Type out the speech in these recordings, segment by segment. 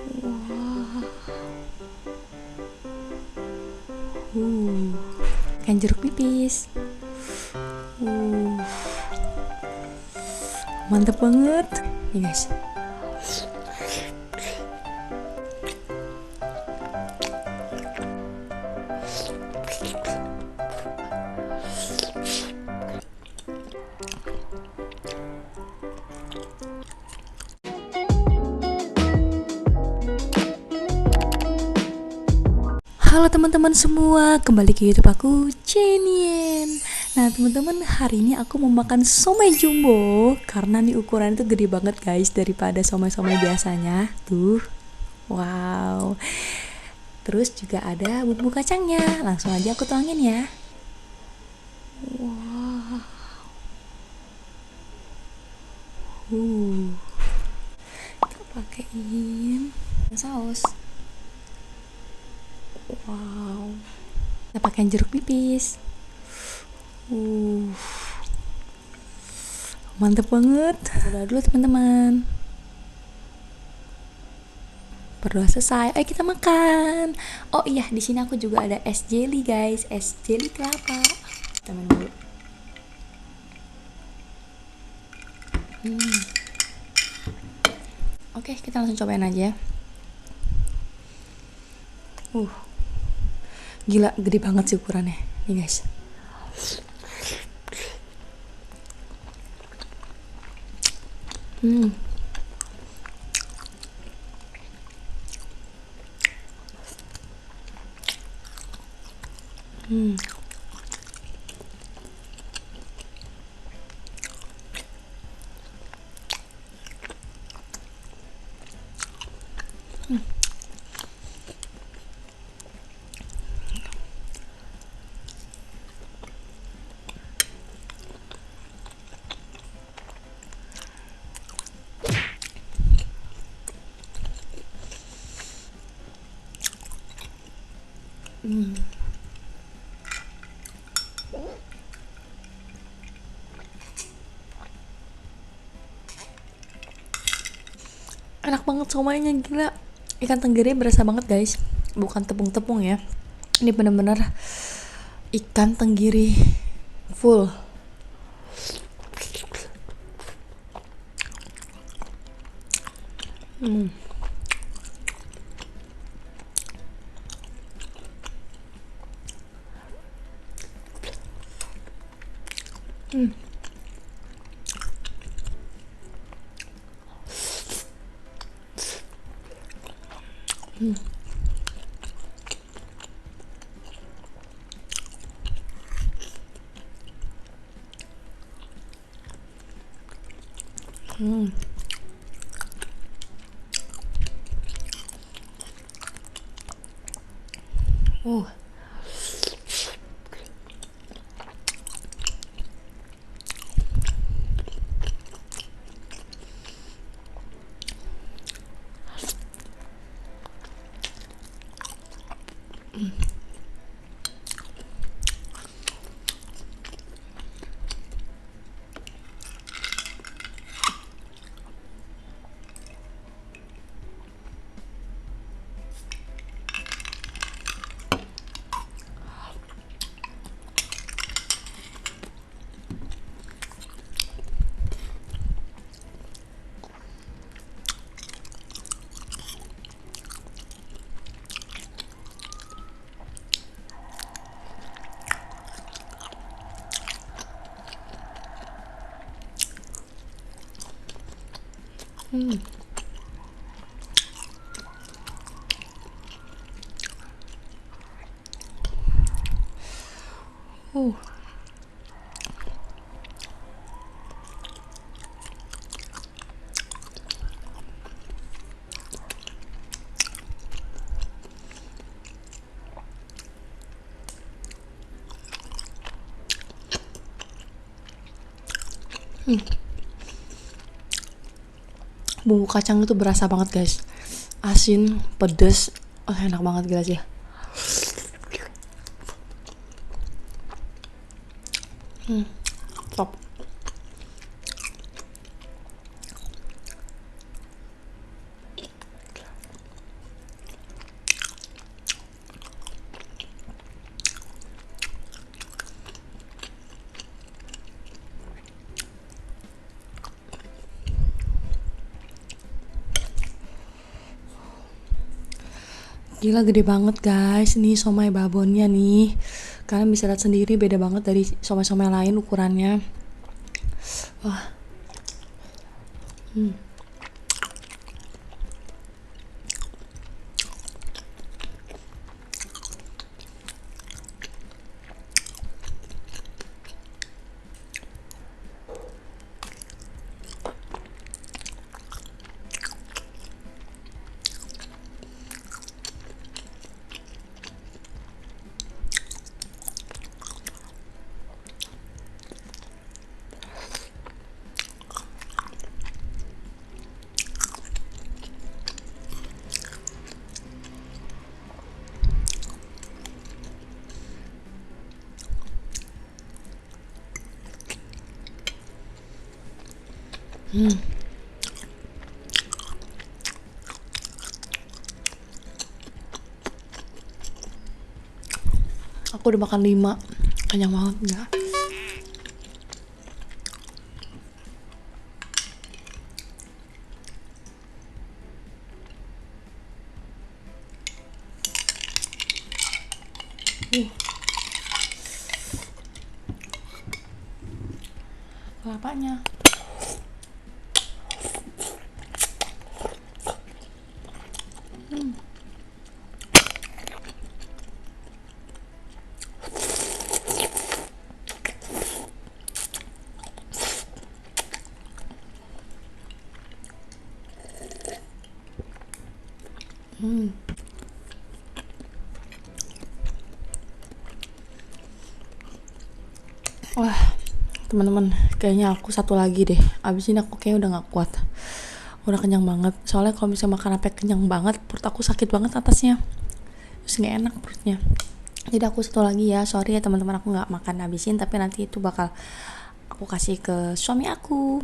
Wah. Kan jeruk nipis. Uh, Mantep banget. Nih guys. Halo teman-teman semua, kembali ke YouTube aku, Jenien. Nah teman-teman, hari ini aku mau makan somai jumbo karena nih ukuran itu gede banget guys daripada somai-somai biasanya. Tuh, wow. Terus juga ada bumbu kacangnya. Langsung aja aku tuangin ya. Wow. Kita pakein saus. Wow. Kita pakai jeruk nipis. Mantep banget. Udah dulu teman-teman. Berdoa selesai. Ayo kita makan. Oh iya, di sini aku juga ada es jelly guys, es jelly kelapa. Kita main dulu. Oke, kita langsung cobain aja. Gila, gede banget sih ukurannya. Nih guys. Enak banget somainya, gila. Ikan tenggiri berasa banget guys, bukan tepung-tepung ya. Ini bener-bener ikan tenggiri full. Uh. Uh. Bumbu kacang itu berasa banget guys, asin, pedes, enak banget gila sih. Top. Gila gede banget guys, nih somai babonnya nih. Kalian bisa lihat sendiri beda banget dari somai-somai lain ukurannya. Wah. Aku udah makan 5, kenyang banget enggak? Kelapanya. Wah, teman-teman, kayaknya aku satu lagi deh. Abis ini aku kayaknya udah nggak kuat. Udah kenyang banget. Soalnya kalau misalnya makan apa kenyang banget, perut aku sakit banget atasnya. Terus nggak enak perutnya. Jadi aku satu lagi ya. Sorry ya teman-teman, aku nggak makan habisin. Tapi nanti itu bakal aku kasih ke suami aku.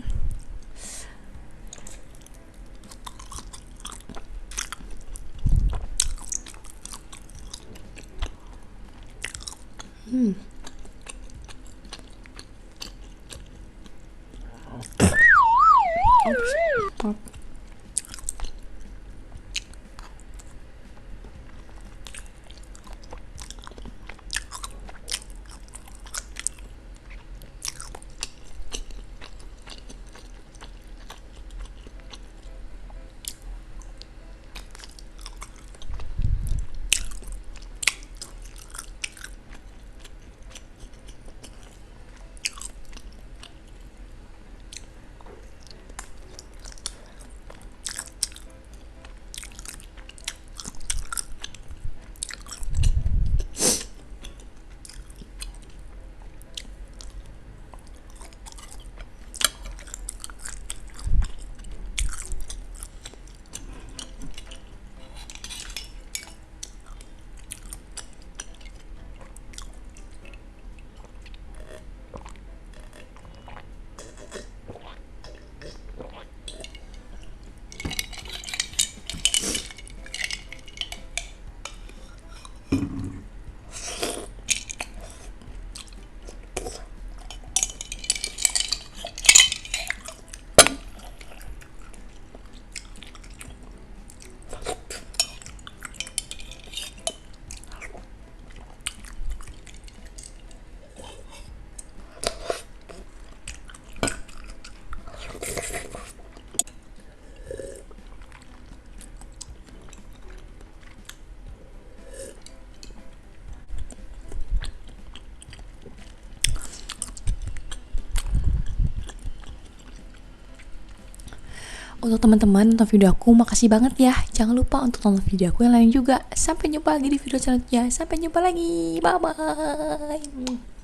Untuk teman-teman nonton video aku, makasih banget ya. Jangan lupa untuk nonton video aku yang lain juga. Sampai jumpa lagi di video selanjutnya. Sampai jumpa lagi. Bye bye.